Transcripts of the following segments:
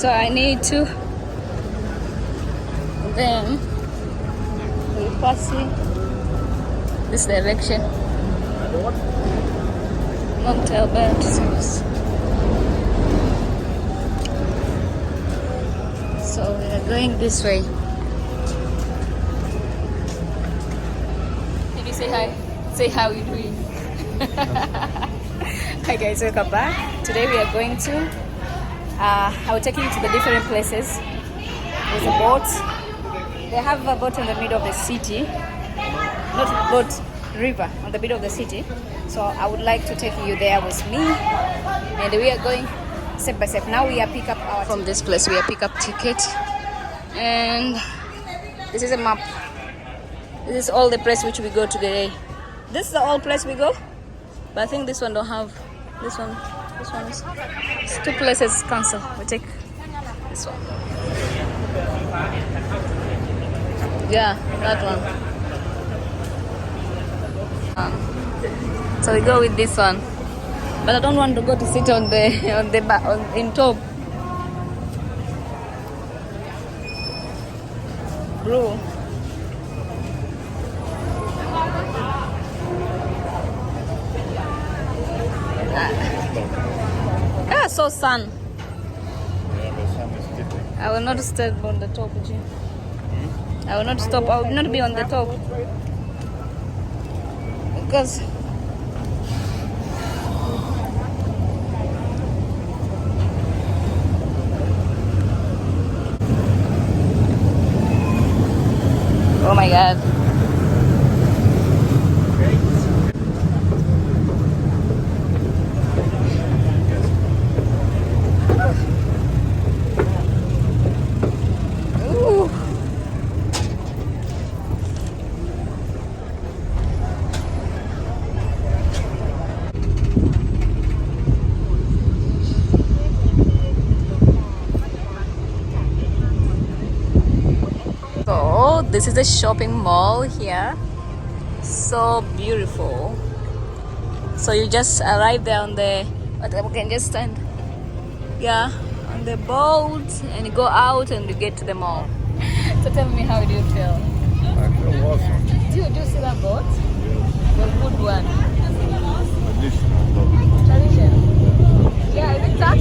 So I need to then we're passing this direction. Mount Albert. So we are going this way. Can you say hi? Say how you doing. Hi guys, welcome back. Today we are going to I will take you to the different places. There's a boat. They have a boat in the middle of the city. Not boat, river, on the middle of the city. So I would like to take you there with me. And we are going step by step. Now we are pick up our from this place. We are pick up ticket. And this is a map. This is all the place which we go today. This is the old place we go. But I think this one don't have. This one is. It's two places cancel. We take this one. Yeah, that one. So we go with this one. But I don't want to go to sit on in top. Bro. So sun. Yeah, the sun is dipping. I will not stand on the top, G. I will not stop. I will not be on the top. Because oh my God. So this is a shopping mall here. So beautiful. So you just arrive there on the, we can just stand, yeah, on the boat and you go out and you get to the mall. So tell me, how do you feel? I feel awesome. Do you see that boat? Yes. The good one. Traditional though. Tradition. Yeah, is it tax?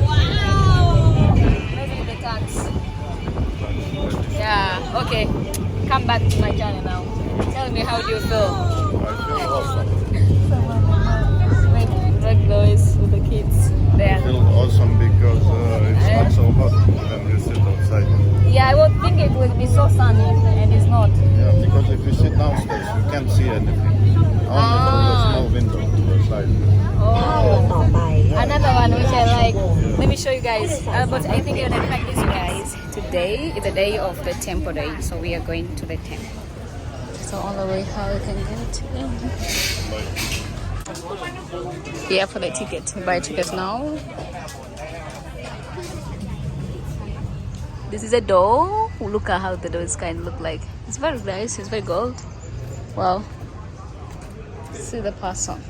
Wow. Maybe the tax. Yeah, okay. Come back to my channel now. Tell me, how do you feel? I feel awesome. Someone make noise with the kids there. I feel awesome because it's not so hot when you sit outside. Yeah, I would think it would be so sunny and it's not. Yeah, because if you sit downstairs, you can't see anything. Only through the small window to the side. Oh, another one which I like. Let me show you guys. But I think you're gonna like this, you guys. Today is the day of the temple day, so we are going to the temple. So on the way, how we can get to them? Yeah, for the ticket. We buy tickets now. This is a door. Look at how the doors kind of look like. It's very nice. It's very gold. Wow. See the person.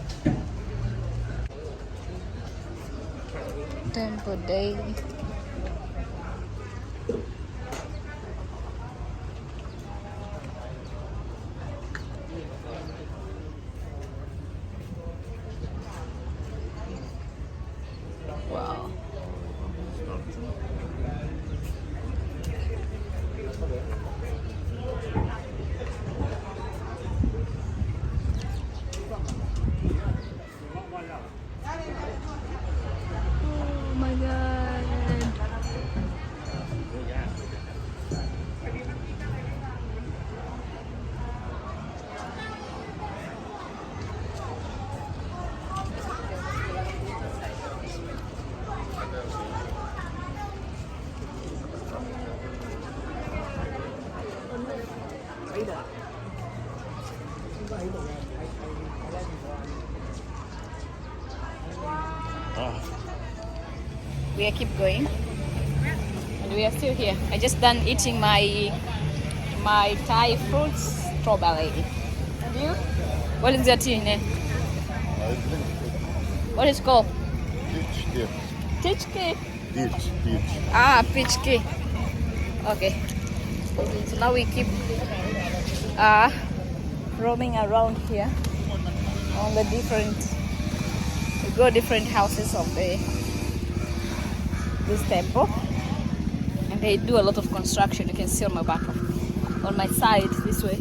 Temple day. Wow. Oh my God. We are keep going, and we are still here. I just done eating my Thai fruits strawberry. And you? What is your tea name? I drink What is it called? peach tea. Peach tea. Peach, peach. Ah, peach key. Okay. So now we keep roaming around here on the different. We go different houses of this temple, and they do a lot of construction. You can see on my back, on my side this way.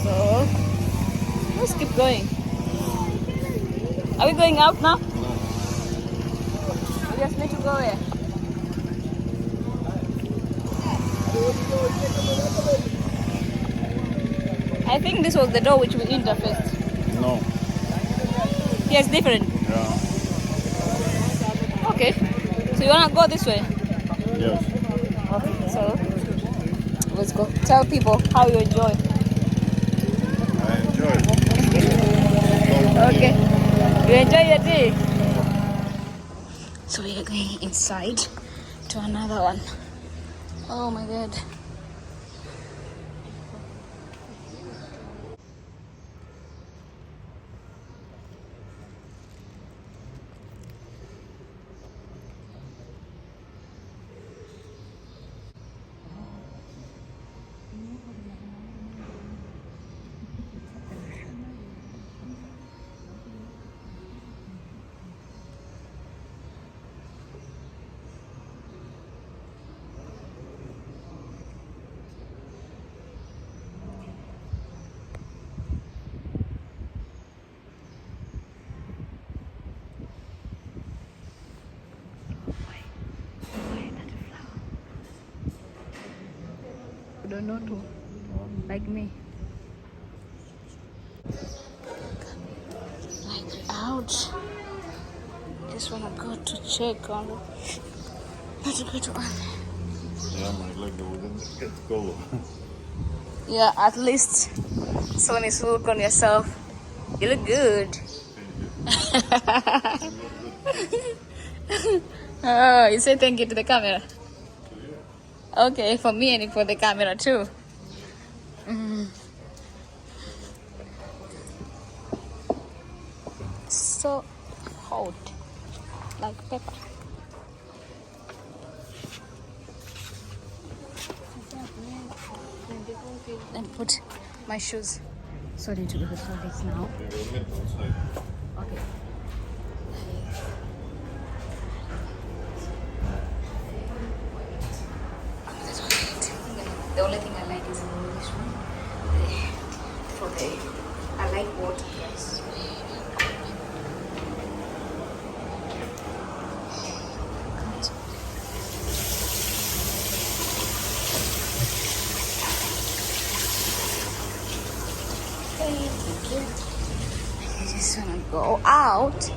So let's keep going. Are we going out now? We just need to go here. I think this was the door which we entered first. No. Yes, different. Yeah. Okay. So you wanna go this way? Yes. Okay. So let's go. Tell people how you enjoy. I enjoy it. Okay. You enjoy your tea? So we are going inside to another one. Oh my god. You don't know to like me. Like ouch. Just wanna go to check on the good one. Yeah, my leg wouldn't get cold. Yeah, at least someone is look on yourself. You look good. Oh, you say thank you to the camera. Okay, for me and for the camera too. So hot, like pepper. And put my shoes. Sorry to do the this now. They will meet outside. Okay. The only thing I like is this one. I like water. Yes. Thank you. I just wanna go out.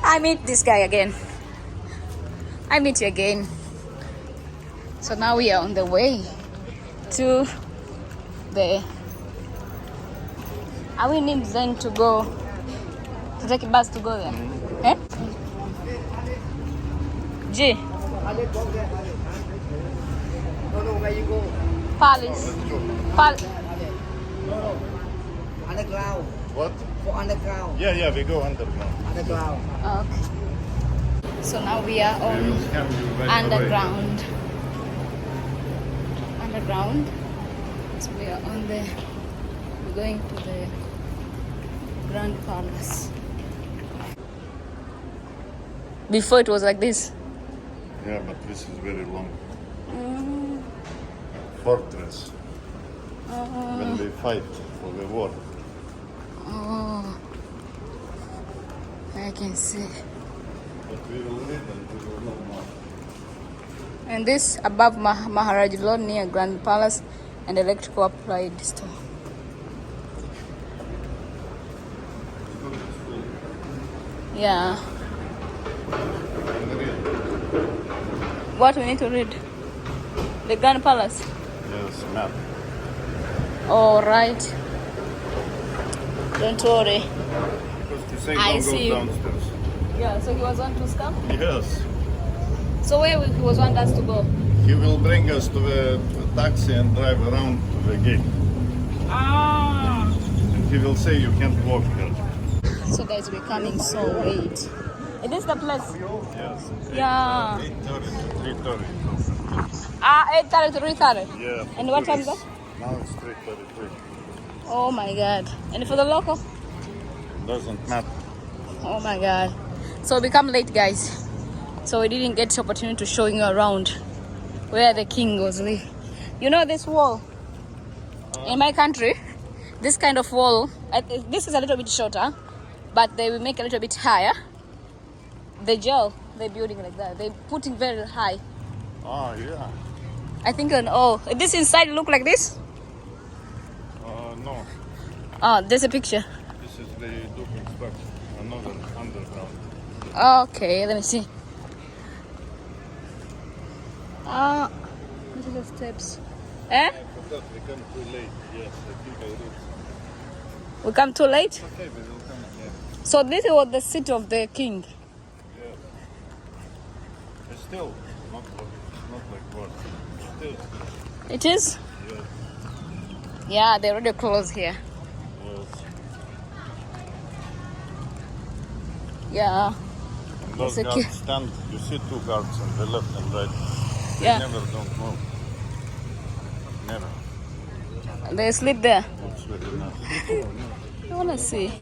I meet this guy again. I meet you again. So now we are on the way to the. Are we need then to go to take a bus to go there? Eh? G. Palace. Underground. What? For underground. Yeah, we go underground. Underground. Okay. So now we are We on will scan you right away. underground. Underground. So we are on the. We're going to the Grand Palace. Before it was like this. Yeah, but this is very long. Fortress. When they fight for the war. Oh, I can see. But we will read and we will know more. And this above Maharaj Road near Grand Palace and electrical applied store. Yeah. What we need to read? The Grand Palace. Yes, map. All right. Don't worry. Because to say I don't see. go downstairs. Yeah. So he was on to scam. Yes. So where he was want us to go? He will bring us to the taxi and drive around to the gate. Ah. And he will say you can't walk here. So guys, we're coming so late. Is this the place? Yes. Yeah. 8:30 to 3:30. 8:30 to 3:30. Yeah. And what time is that? Now it's 3:33. Oh my god. And for the local? Doesn't matter. Oh my god. So we come late, guys. So we didn't get the opportunity to showing you around where the king was living. You know this wall? In my country, this kind of wall, this is a little bit shorter, but they will make a little bit higher. The gel, they're building like that. They're putting very high. Oh, yeah. I think, this inside look like this? No. Oh, there's a picture. This is the duplex structure. Another underground. Okay, let me see. This is the steps. Eh? I forgot, we come too late. Yes, I think I did. We come too late? Okay, we will come here. So this was the seat of the king. Yes. It's still not like what. Still. It is? Yes. Yeah, they're already closed here. Yes. Yeah. And those It's okay. guards stand. You see two guards on the left and right. They Yeah. never don't move. Never. They sleep there. It's really nice. I wanna see.